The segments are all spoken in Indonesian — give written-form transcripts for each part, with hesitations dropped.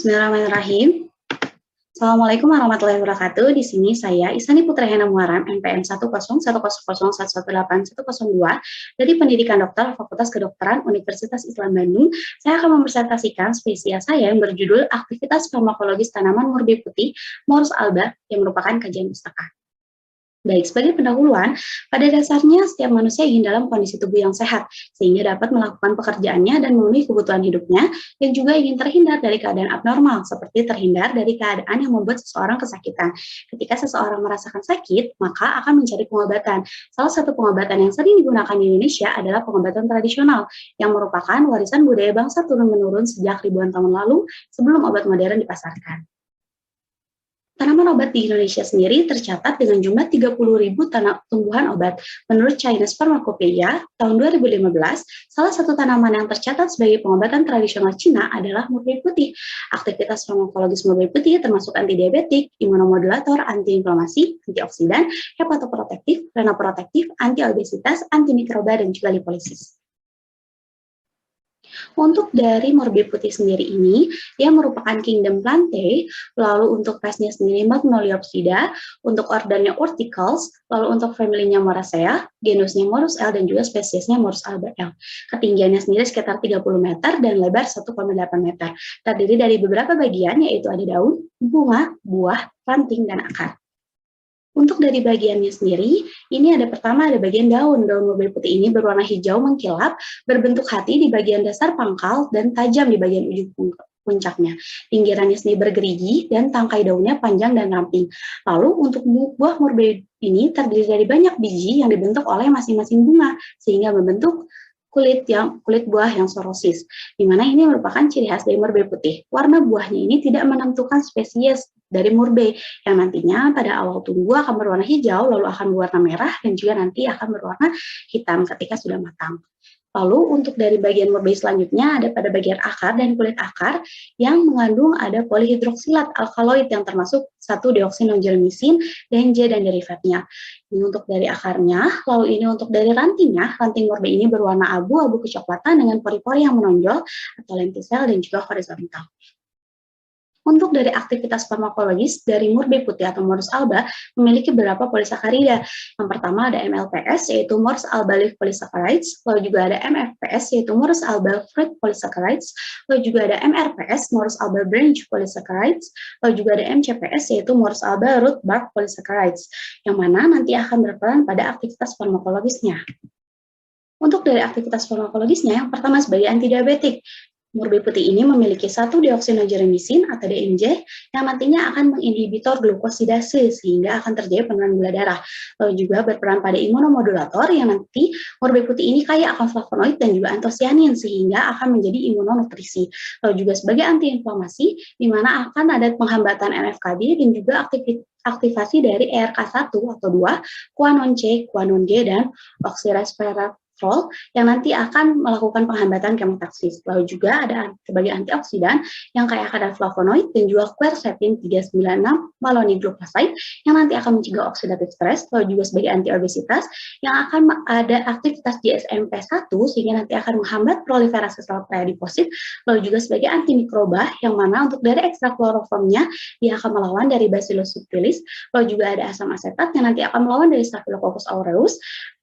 Bismillahirrahmanirrahim. Assalamualaikum warahmatullahi wabarakatuh. Di sini saya Isani Putrahena Muharam, NPM 10101018102 dari Pendidikan Dokter Fakultas Kedokteran Universitas Islam Bandung. Saya akan mempresentasikan spesies saya yang berjudul Aktivitas Farmakologis Tanaman Murbe Putih Morus alba yang merupakan kajian pustaka. Baik, sebagai pendahuluan, pada dasarnya setiap manusia ingin dalam kondisi tubuh yang sehat, sehingga dapat melakukan pekerjaannya dan memenuhi kebutuhan hidupnya, dan juga ingin terhindar dari keadaan abnormal, seperti terhindar dari keadaan yang membuat seseorang kesakitan. Ketika seseorang merasakan sakit, maka akan mencari pengobatan. Salah satu pengobatan yang sering digunakan di Indonesia adalah pengobatan tradisional, yang merupakan warisan budaya bangsa turun-menurun sejak ribuan tahun lalu sebelum obat modern dipasarkan. Tanaman obat di Indonesia sendiri tercatat dengan jumlah 30.000 tumbuhan obat. Menurut Chinese Pharmacopeia, tahun 2015, salah satu tanaman yang tercatat sebagai pengobatan tradisional Cina adalah murbe putih. Aktivitas farmakologis murbe putih termasuk antidiabetik, imunomodulator, antiinflamasi, antioksidan, hepatoprotektif, renoprotektif, antiobesitas, antimikroba, dan juga lipolisis. Untuk dari murbe putih sendiri ini, dia merupakan kingdom Plantae, lalu untuk class-nya sendiri Magnoliopsida, untuk ordernya Urticales, lalu untuk family-nya Moracea, genusnya Morus L, dan juga spesiesnya Morus alba L. Ketinggiannya sendiri sekitar 30 meter dan lebar 1,8 meter. Terdiri dari beberapa bagian, yaitu ada daun, bunga, buah, ranting, dan akar. Untuk dari bagiannya sendiri, ini ada bagian daun. Daun murbe putih ini berwarna hijau mengkilap, berbentuk hati di bagian dasar pangkal, dan tajam di bagian ujung puncaknya. Pinggirannya sendiri bergerigi, dan tangkai daunnya panjang dan ramping. Lalu untuk buah murbe ini terdiri dari banyak biji yang dibentuk oleh masing-masing bunga, sehingga membentuk kulit buah yang sorosis, di mana ini merupakan ciri khas dari murbe putih. Warna buahnya ini tidak menentukan spesies dari murbe, yang nantinya pada awal tumbuh akan berwarna hijau, lalu akan berwarna merah, dan juga nanti akan berwarna hitam ketika sudah matang. Lalu untuk dari bagian murbe selanjutnya ada pada bagian akar dan kulit akar yang mengandung ada polihidroksilat alkaloid yang termasuk 1-deoksinogermisin, denje, dan derivatnya. Ini untuk dari akarnya, lalu ini untuk dari rantingnya. Ranting murbe ini berwarna abu-abu kecoklatan dengan pori-pori yang menonjol atau lentisel dan juga horizontal. Untuk dari aktivitas farmakologis dari murbe putih atau Morus alba memiliki beberapa polisakarida. Yang pertama ada MLPS yaitu Morus alba leaf polysaccharides, lalu juga ada MFPS yaitu Morus alba fruit polysaccharides, lalu juga ada MRPS Morus alba branch polysaccharides, lalu juga ada MCPS yaitu Morus alba root bark polysaccharides, yang mana nanti akan berperan pada aktivitas farmakologisnya. Untuk dari aktivitas farmakologisnya, yang pertama sebagai antidiabetik. Murbe putih ini memiliki 1-deoksinogermisin atau DMJ yang nantinya akan menginhibitor glukosidase sehingga akan terjadi penurunan gula darah. Lalu juga berperan pada imunomodulator yang nanti murbe putih ini kaya akan flavonoid dan juga antosianin sehingga akan menjadi imunonutrisi. Lalu juga sebagai antiinflamasi di mana akan ada penghambatan NF-kB dan juga aktivasi dari ERK1 atau 2, kuanon C, kuanon G, dan oksiresveratrol yang nanti akan melakukan penghambatan kemotaksis. Lalu juga ada sebagai antioksidan yang kaya kadar flavonoid dan juga quercetin 396 malonidrochloride yang nanti akan mencegah oxidative stress. Lalu juga sebagai antiobesitas yang akan ada aktivitas GSMP1 sehingga nanti akan menghambat proliferasi sel preadiposit. Lalu juga sebagai antimikroba yang mana untuk dari ekstrak kloroformnya dia akan melawan dari Bacillus subtilis. Lalu juga ada asam asetat yang nanti akan melawan dari Staphylococcus aureus,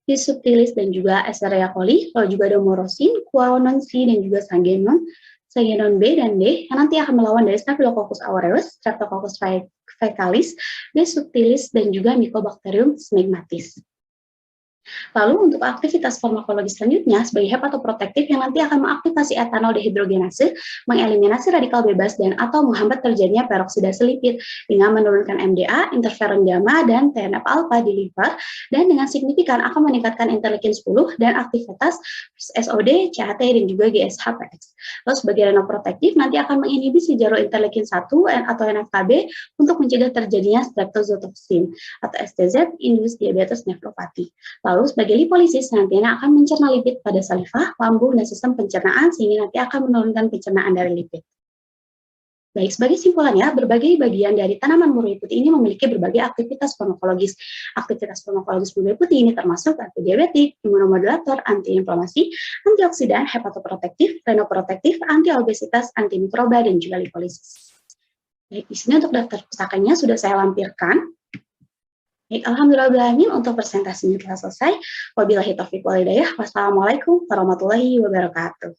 Bis subtilis, dan juga Escherichia coli, lalu juga ada morosin, quanon C, dan juga Sagenon B dan D, yang nanti akan melawan dari Staphylococcus aureus, Streptococcus faecalis, Bis subtilis, dan juga Mycobacterium smegmatis. Lalu untuk aktivitas farmakologi selanjutnya sebagai hepatoprotektif yang nanti akan mengaktifasi etanol dehidrogenase, mengeliminasi radikal bebas dan atau menghambat terjadinya peroksidase lipid dengan menurunkan MDA, interferon gamma, dan TNF alpha di liver, dan dengan signifikan akan meningkatkan interleukin 10 dan aktivitas SOD, CAT, dan juga GSH-PX. Lalu sebagai renoprotektif nanti akan menginhibisi interleukin 1 atau NF-kB untuk mencegah terjadinya streptozotoksin atau STZ indus diabetes nefropati. Lalu sebagai lipolisis nantinya akan mencerna lipid pada saliva, lambung, dan sistem pencernaan sehingga nanti akan menurunkan pencernaan dari lipid. Baik, sebagai simpulannya, berbagai bagian dari tanaman murbe putih ini memiliki berbagai aktivitas farmakologis. Aktivitas farmakologis murbe putih ini termasuk antidiabetik, imunomodulator, antiinflamasi, antioksidan, hepatoprotektif, renoprotektif, antiobesitas, antimikroba, dan juga lipolisis. Baik, di sini untuk daftar pustakanya sudah saya lampirkan. Baik, alhamdulillahirrahmanirrahim untuk presentasinya telah selesai. Wabillahi taufiq wal hidayah. Wassalamualaikum warahmatullahi wabarakatuh.